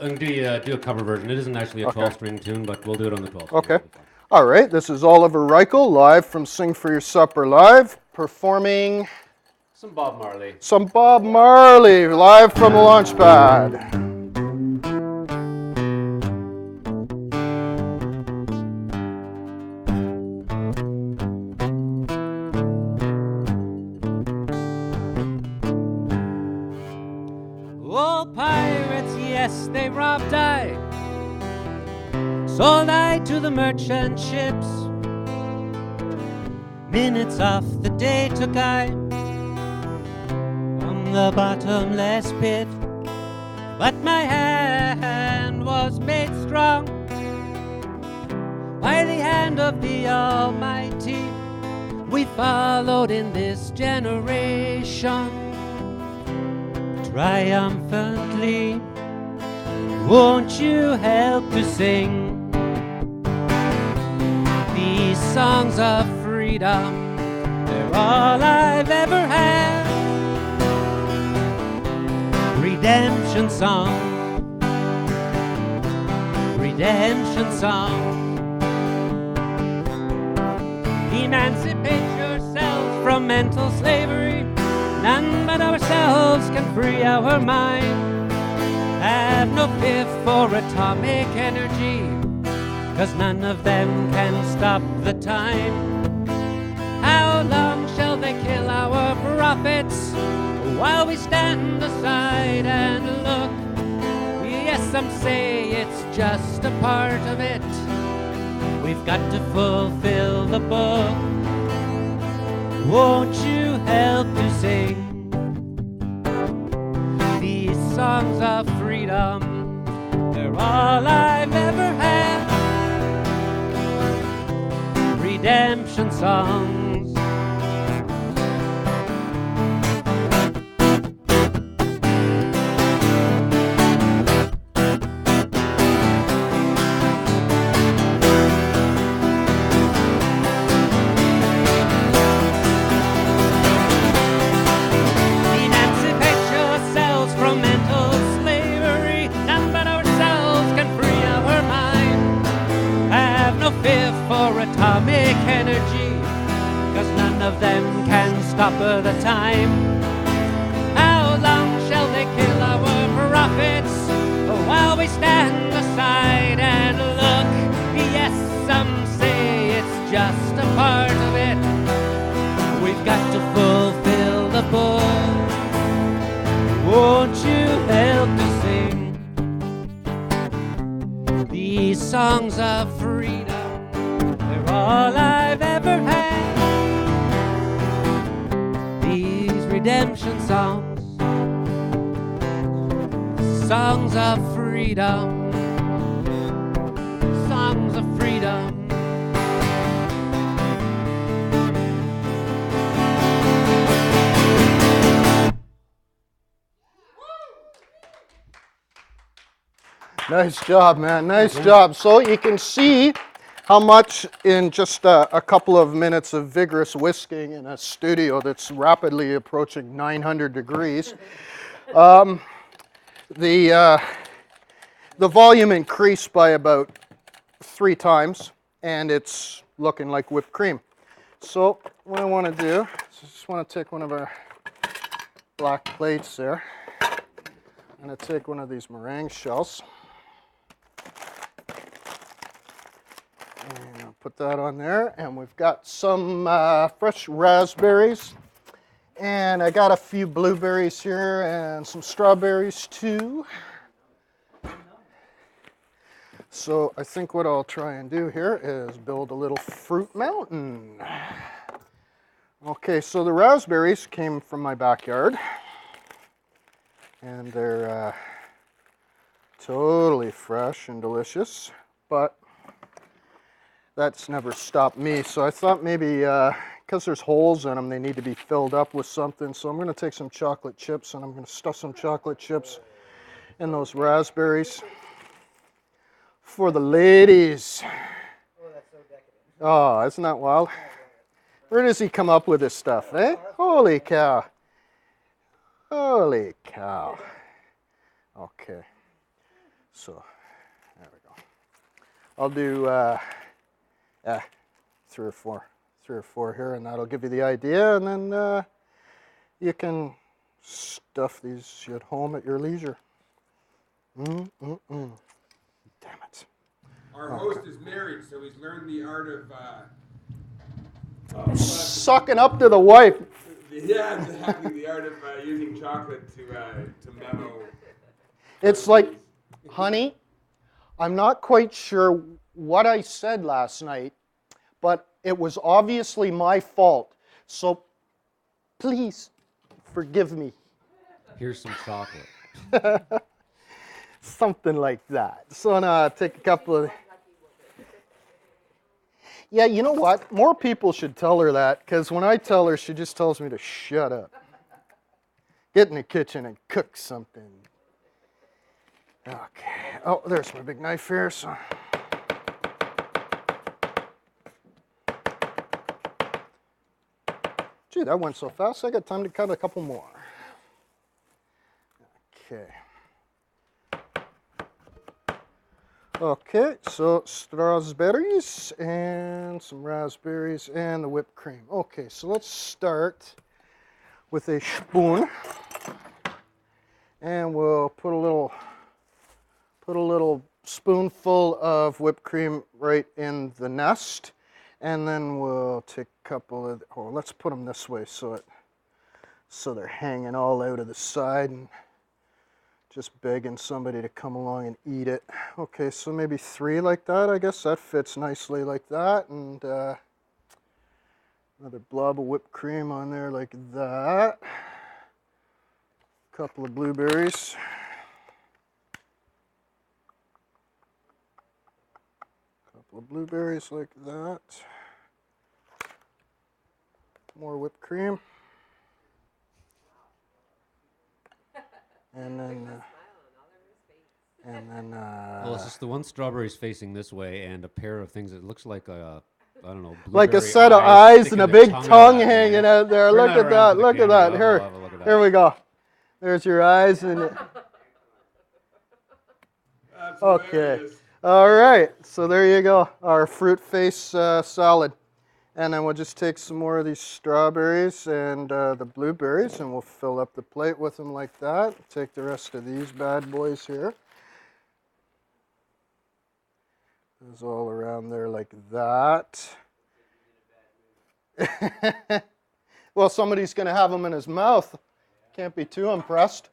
I'm gonna do a cover version. It isn't actually a 12-string tune, but we'll do it on the 12. Okay. All right, this is Oliver Reichel, live from Sing for Your Supper Live, performing Some Bob Marley. some Bob Marley, live from the launch pad. Oh, pirates, yes, they robbed I, sold I to the merchant ships. Minutes off the day took I from the bottomless pit, but my hand was made strong by the hand of the Almighty. We followed in this generation triumphantly. Won't you help to sing these songs of freedom? They're all I've ever had. Redemption song, redemption song. Emancipate yourselves from mental slavery. None but ourselves can free our mind. Have no fear for atomic energy, 'cause none of them can stop the time. How long shall they kill our prophets while we stand aside and look? Yes, some say it's just a part of it. We've got to fulfill the book. Won't you help to sing these songs of freedom? They're all I've ever had. Redemption songs. of them can stop the time. How long shall they kill our prophets while we stand aside and look? Yes, some say it's just a part of it. We've got to fulfill the book. Won't you help me sing these songs of freedom? They're all I've ever had. These redemption songs, songs of freedom, songs of freedom. Nice job, man. Nice job. So you can see how much in just a couple of minutes of vigorous whisking in a studio that's rapidly approaching 900 degrees, the volume increased by about 3 times, and it's looking like whipped cream. So what I want to do is I just want to take one of our black plates there. I'm going to take one of these meringue shells. And I'll put that on there, and we've got some fresh raspberries, and I got a few blueberries here and some strawberries too. So I think what I'll try and do here is build a little fruit mountain. Okay, so the raspberries came from my backyard, and they're totally fresh and delicious, but that's never stopped me. So I thought maybe because there's holes in them, they need to be filled up with something. So I'm going to take some chocolate chips, and I'm going to stuff some chocolate chips in those raspberries for the ladies. Oh, that's so decadent. Oh, isn't that wild? Where does he come up with this stuff, eh? Holy cow. Holy cow. Okay. So, there we go. I'll do 3 or 4 here, and that'll give you the idea, and then you can stuff these at home at your leisure. Damn it. Our host is married, so he's learned the art of Sucking up to the wife. yeah, exactly, the art of using chocolate to memo. It's like, honey, I'm not quite sure what I said last night, but it was obviously my fault. So please forgive me. Here's some chocolate. Something like that. So now take a couple of... Yeah, you know what? More people should tell her that, because when I tell her, she just tells me to shut up. Get in the kitchen and cook something. Okay. Oh, there's my big knife here. So. Gee, that went so fast, I got time to cut a couple more. Okay. Okay, so strawberries and some raspberries and the whipped cream. Okay, so let's start with a spoon, and we'll put a little spoonful of whipped cream right in the nest, and then we'll take a couple of, oh, let's put them this way so they're hanging all out of the side and just begging somebody to come along and eat it. Okay, so maybe 3 like that. I guess that fits nicely like that. And another blob of whipped cream on there like that. A couple of blueberries. A couple of blueberries like that. More whipped cream. And then, Well, it's just the one strawberry's facing this way, and a pair of things that looks like a, I don't know, like a blueberry set of eyes and sticking a the big tongue out at hanging you. out there. Turn Look at around that, to the look at camera. that. Here, I'll have a look at that. here we go. There's your eyes. And That's okay. hilarious. All right, so there you go, our fruit face salad. And then we'll just take some more of these strawberries and the blueberries, and we'll fill up the plate with them like that. Take the rest of these bad boys here. Those all around there like that. Well, somebody's going to have them in his mouth. Can't be too impressed.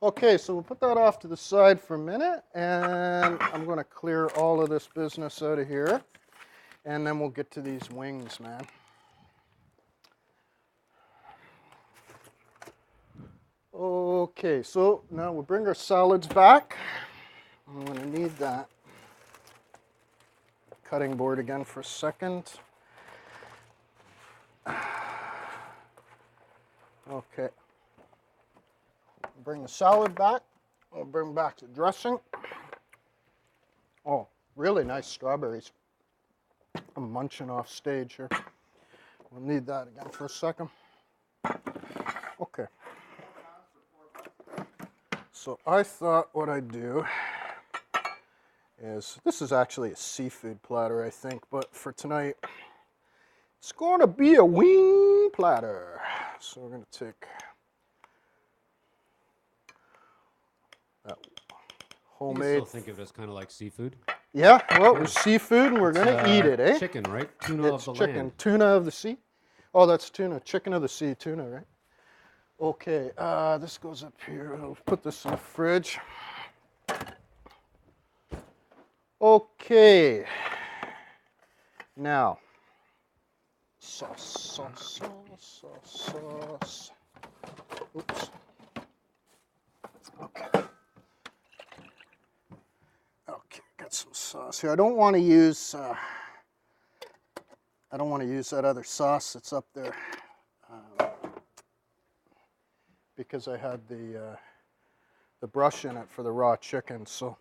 Okay, so we'll put that off to the side for a minute, and I'm going to clear all of this business out of here, and then we'll get to these wings, man. Okay, so now we'll bring our salads back. I'm going to need that cutting board again for a second. Okay. Bring the salad back. I'll bring back the dressing. Oh, really nice strawberries. I'm munching off stage here. We'll need that again for a second. Okay. So I thought what I'd do is, this is actually a seafood platter, I think, but for tonight, it's going to be a wing platter. So we're going to take that homemade. You still think of it as kind of like seafood? Yeah, well, it was seafood, and we're going to eat it, eh? Chicken, right? Tuna It's of the chicken. land. Tuna of the sea. Oh, that's tuna. Chicken of the sea tuna, right? Okay, this goes up here. I'll put this in the fridge. Okay. Now, sauce. Oops. Okay. Okay, got some sauce here. I don't want to use that other sauce that's up there because I had the brush in it for the raw chicken. So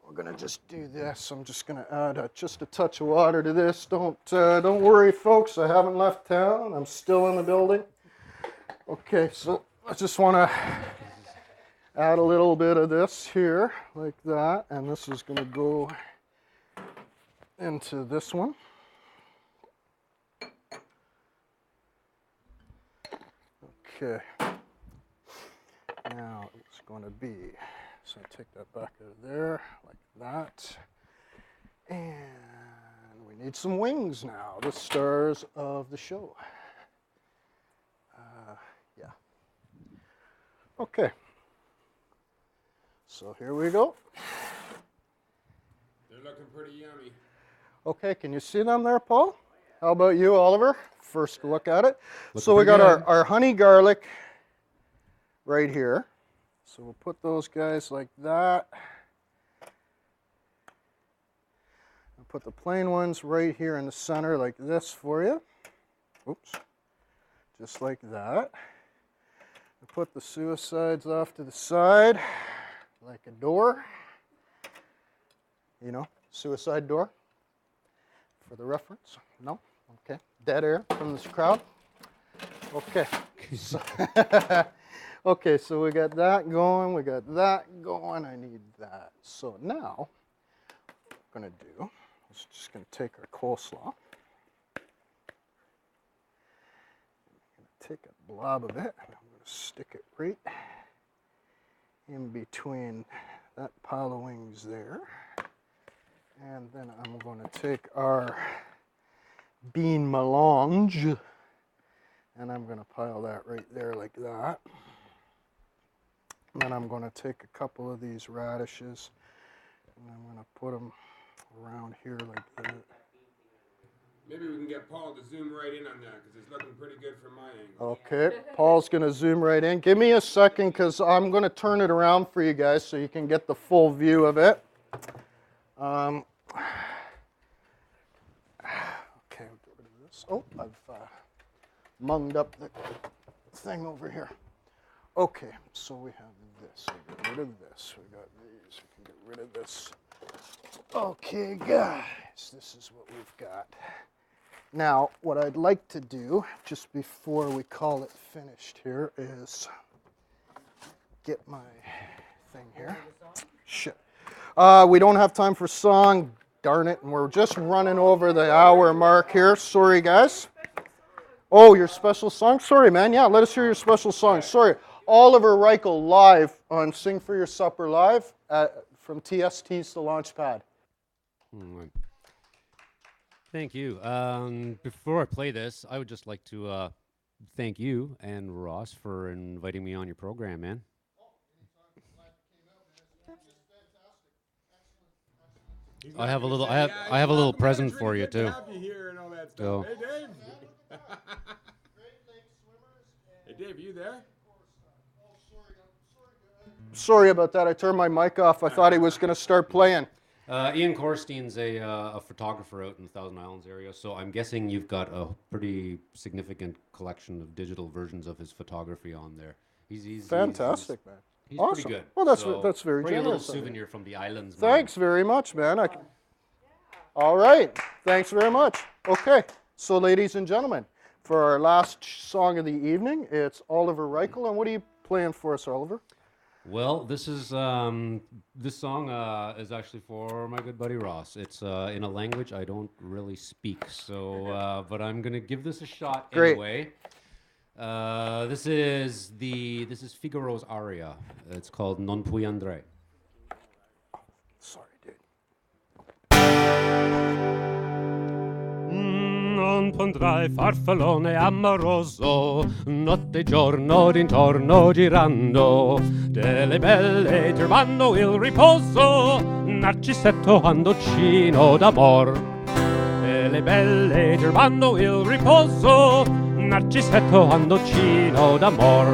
we're gonna just do this. I'm just gonna add just a touch of water to this. Don't worry, folks. I haven't left town. I'm still in the building. Okay, so I just want to add a little bit of this here, like that, and this is gonna go into this one. Okay. Now it's going to be, so I take that back out of there, like that. And we need some wings now, the stars of the show. Yeah. Okay. So here we go. They're looking pretty yummy. Okay, can you see them there, Paul? How about you, Oliver? First look at it. Looking So we got pretty good. our honey garlic right here. So we'll put those guys like that. I'll put the plain ones right here in the center like this for you. Oops. Just like that. I'll put the suicides off to the side like a door. You know, suicide door for the reference. No? Okay. Dead air from this crowd. Okay. So okay, so we got that going, we got that going, I need that. So now, what we're going to do is just going to take our coleslaw. I'm going to take a blob of it, and I'm going to stick it right in between that pile of wings there. And then I'm going to take our bean melange, and I'm going to pile that right there like that. And then I'm going to take a couple of these radishes, and I'm going to put them around here like that. Maybe we can get Paul to zoom right in on that because it's looking pretty good from my angle. Okay, Paul's going to zoom right in. Give me a second because I'm going to turn it around for you guys so you can get the full view of it. Okay, we'll get rid of this. Oh, I've munged up the thing over here. Okay, so we have this. We got rid of this. We got these. We can get rid of this. Okay, guys, this is what we've got. Now, what I'd like to do, just before we call it finished here, is get my thing here. Shit. We don't have time for song. darn it, and we're just running over the hour mark here. Sorry, guys. Oh, your special song? Sorry, man. Yeah, let us hear your special song. Sorry. Oliver Reichel live on Sing for Your Supper Live from TST's The Launchpad. Thank you. Before I play this, I would just like to thank you and Ross for inviting me on your program, man. I have a little. I have a little present for you too. Happy here and all that stuff. So- Hey, Dave. Hey, Dave, are you there? Sorry about that. I turned my mic off. I thought he was going to start playing. Ian Corstein's a photographer out in the Thousand Islands area, so I'm guessing you've got a pretty significant collection of digital versions of his photography on there. He's Fantastic, man. He's Awesome. pretty good. Well, that's So that's very bring a little generous of you. souvenir from the islands. man. Thanks very much, man. All right. Thanks very much. Okay. So, ladies and gentlemen, for our last song of the evening, it's Oliver Reichel. And what are you playing for us, Oliver? Well, this song is actually for my good buddy Ross. It's in a language I don't really speak, so but I'm gonna give this a shot Great. anyway. This is Figaro's aria. It's called Non puoi andare. Sorry, dude. Non potrai farfallone amoroso, notte e giorno d'intorno girando, delle belle turbando il riposo, narcisetto andocino d'amor. Delle belle turbando il riposo, narcisetto andocino d'amor.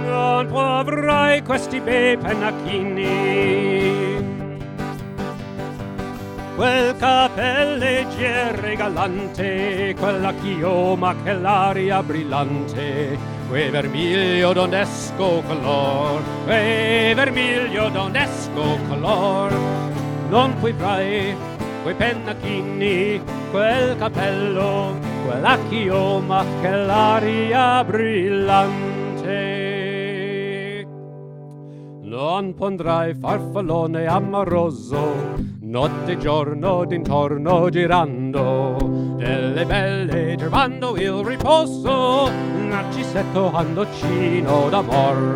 Non può avrai questi bei pennacchini, quel capelleggiere galante, quella chioma che l'aria brillante, quel vermiglio d'onesco color, quel vermiglio d'onesco color. Non puoi fare quei pennacchini, quel capello, quella chioma che l'aria brillante. Non pondrai farfallone amoroso, notte e giorno d'intorno girando, delle belle turbando il riposo, narcisetto andocino d'amor.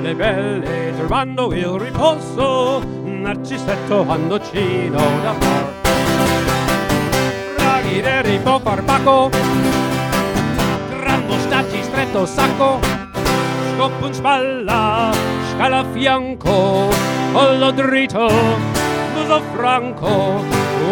Delle belle turbando il riposo, narcisetto andocino d'amor. Raghi del ripo farmaco, gran mostacci stretto sacco, scopo in spalla, scala a fianco, collo dritto, muso franco,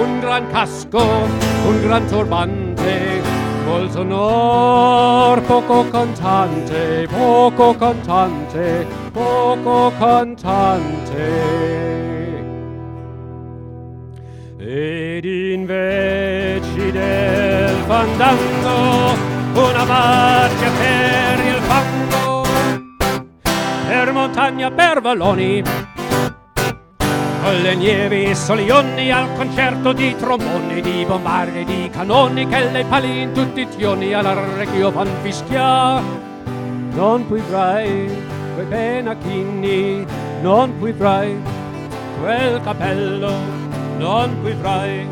un gran casco, un gran turbante, volto onor, poco cantante, poco cantante, poco cantante. Ed invece del fandango, una marcia per il fango, per montagna, per valloni, con le nievi solioni, al concerto di tromboni, di bombardi, di canoni, che le pali in tutti i tioni all'arrecchio fan fischia. Non puoi frai quei pennacchini, non puoi frai quel capello, non puoi frai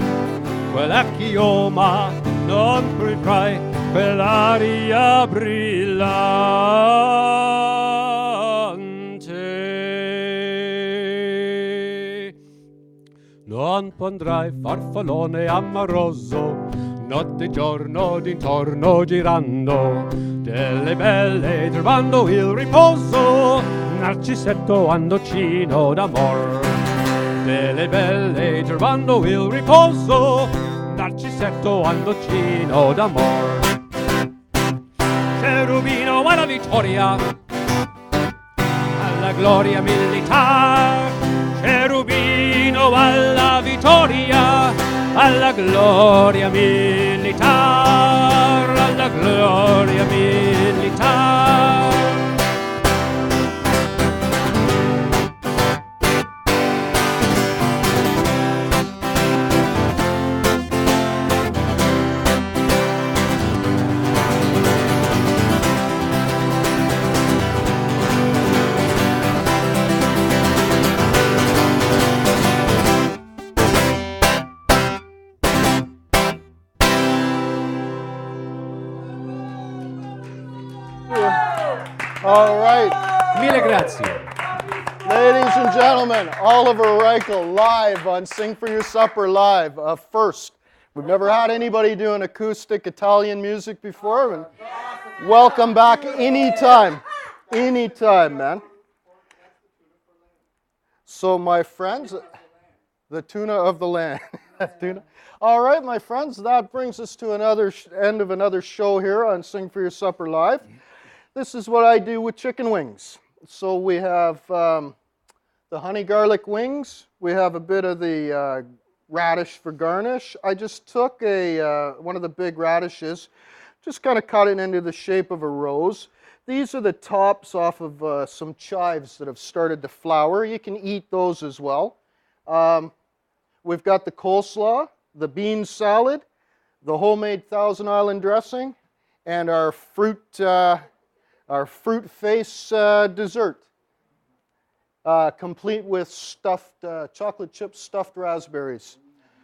quella chioma, non puoi frai quell'aria brillante. Non pondrai farfallone amoroso, notte e giorno d'intorno girando, delle belle turbando il riposo, narcisetto andocino d'amor. Delle belle turbando il riposo, narcisetto andocino d'amor. Cherubino alla vittoria, alla gloria militare. Cherubino alla vittoria, alla gloria militare, alla gloria militare. All right. Mille grazie. Ladies and gentlemen, Oliver Reichel live on Sing for Your Supper Live. First, we've never had anybody doing acoustic Italian music before. And welcome back anytime. Anytime, man. So, my friends, the tuna of the land. Tuna. All right, my friends, that brings us to another end of another show here on Sing for Your Supper Live. This is what I do with chicken wings. So we have the honey garlic wings. We have a bit of the radish for garnish. I just took one of the big radishes, just kind of cut it into the shape of a rose. These are the tops off of some chives that have started to flower. You can eat those as well. We've got the coleslaw, the bean salad, the homemade Thousand Island dressing, and our fruit face dessert, complete with stuffed chocolate chip stuffed raspberries.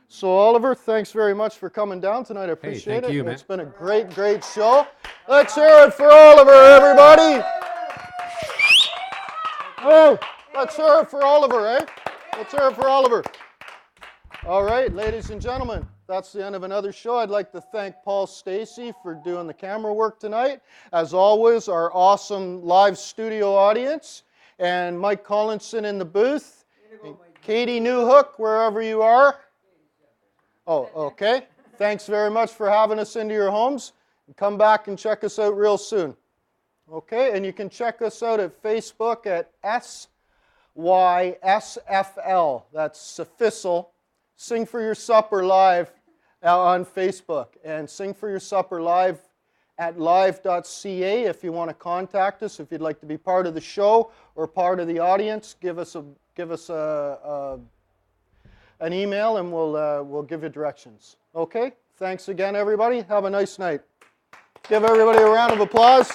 So Oliver, thanks very much for coming down tonight. I appreciate thank it. you, man. It's been a great, great show. Let's hear it for Oliver, everybody. Oh, let's hear it for Oliver, eh? Let's hear it for Oliver. All right, ladies and gentlemen, that's the end of another show. I'd like to thank Paul Stacey for doing the camera work tonight. As always, our awesome live studio audience, and Mike Collinson in the booth, and Katie Newhook, wherever you are. Oh, okay. Thanks very much for having us into your homes. Come back and check us out real soon. Okay, and you can check us out at Facebook at SYSFL. That's Sufficil. Sing for Your Supper Live on Facebook, and Sing for Your Supper Live at live.ca if you want to contact us. If you'd like to be part of the show or part of the audience, give us an email and we'll give you directions. Okay? Thanks again, everybody. Have a nice night. Give everybody a round of applause.